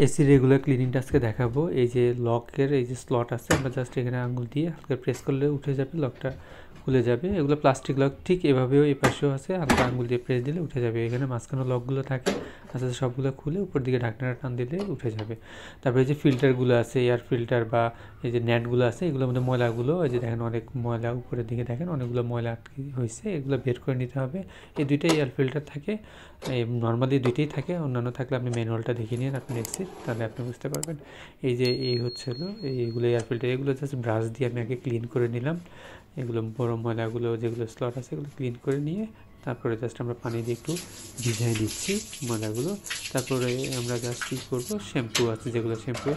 AC regular ক্লিনিংটা আজকে দেখাবো। এই যে লকের এই যে স্লট আছে, আমরা জাস্ট এখানে আঙুল দিয়ে হালকা প্রেস করলে উঠে যাবে, লকটা খুলে যাবে। এগুলো প্লাস্টিক লক, ঠিক এভাবেও এই পাশেও আছে, হালকা আঙুল দিয়ে প্রেস দিলে উঠে যাবে। এখানে মাঝখানে লকগুলো থাকে, আস্তে আস্তে সবগুলো খুলে উপর দিকে ঢাকনাটা টান দিলে উঠে যাবে। তারপরে এই যে ফিল্টারগুলো আছে, এয়ার ফিল্টার বা এই যে নেটগুলো আছে, এগুলোর মধ্যে ময়লাগুলো, এই যে দেখেন অনেক ময়লা উপরের দিকে, দেখেন অনেকগুলো ময়লা আটকে হয়েছে, এগুলো বের করে নিতে হবে। এই দুইটাই এয়ার ফিল্টার থাকে, নর্মালি দুইটাই থাকে, অন্যান্য থাকলে আপনি ম্যানুয়ালটা দেখে নিন আপনি দেখছি, তাহলে আপনি বুঝতে পারবেন। এই যে এই হচ্ছে হলো এইগুলো এয়ার ফিল্টার, এগুলো জাস্ট ব্রাশ দিয়ে আমি আগে ক্লিন করে নিলাম। এগুলো বড় ময়লাগুলো যেগুলো স্লট আছে এগুলো ক্লিন করে নিয়ে তারপরে জাস্ট আমরা পানি দিয়ে একটু ভিজিয়ে দিচ্ছি ময়লাগুলো। তারপরে আমরা জাস্ট কী করবো, শ্যাম্পু আছে যেগুলো, শ্যাম্পু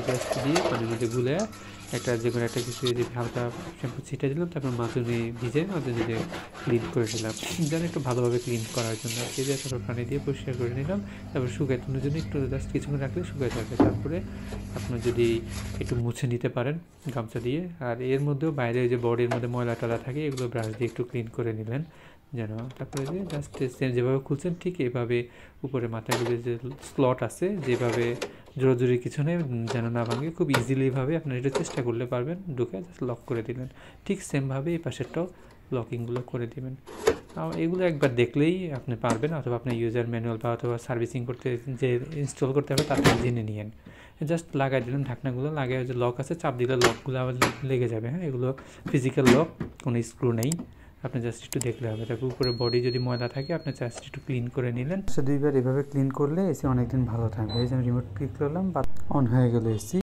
জাস্ট দিয়ে পানির মধ্যে গুলে একটা যে কোনো একটা কিছু যদি হালকা শ্যাম্পু ছিটে দিলাম, তারপর মাজুনি ভিজে মাজুনি দিয়ে ক্লিন করে নিলাম, যেন একটু ভালোভাবে ক্লিন করার জন্য আর কি। তারপর পানি দিয়ে পরিষ্কার করে নিলাম, তারপর শুকাই তোলার জন্য একটু জাস্ট কিছুক্ষণ রাখলে শুকাই থাকবে। তারপরে আপনার যদি একটু মুছে নিতে পারেন গামছা দিয়ে। আর এর মধ্যেও বাইরে যে বডির মধ্যে ময়লা টলা থাকে এগুলো ব্রাশ দিয়ে একটু ক্লিন করে নিলেন যেন। তারপরে যে জাস্ট যেভাবে খুলছেন ঠিক এভাবে উপরে মাথাগুলো যে স্লট আছে যেভাবে জোরাজুরি কিছু নেই যেন না ভাঙে, খুব ইজিলিভাবে আপনার এটা চেষ্টা করলে পারবেন, ঢুকে জাস্ট লক করে দিলেন। ঠিক সেমভাবে এই পাশেরটাও লকিংগুলো করে দিবেন। এগুলো একবার দেখলেই আপনি পারবেন, অথবা আপনার ইউজার ম্যানুয়াল বা অথবা সার্ভিসিং করতে যে ইনস্টল করতে হবে তার জেনে নিয়েন। জাস্ট লাগাই দিলেন, ঢাকনাগুলো লাগাই, যে লক আছে চাপ দিলে লকগুলো আবার লেগে যাবে। হ্যাঁ, এগুলো ফিজিক্যাল লক, কোনো স্ক্রু নেই, আপনি জাস্ট একটু দেখলে হবে। তারপর উপরে বডি যদি ময়লা থাকে আপনি জাস্ট একটু ক্লিন করে নিলেন। দুইবার এভাবে ক্লিন করলে এসি অনেকদিন ভালো থাকবে। এই যে আমি রিমোট ক্লিক করলাম, বা অন হয়ে গেল এসি।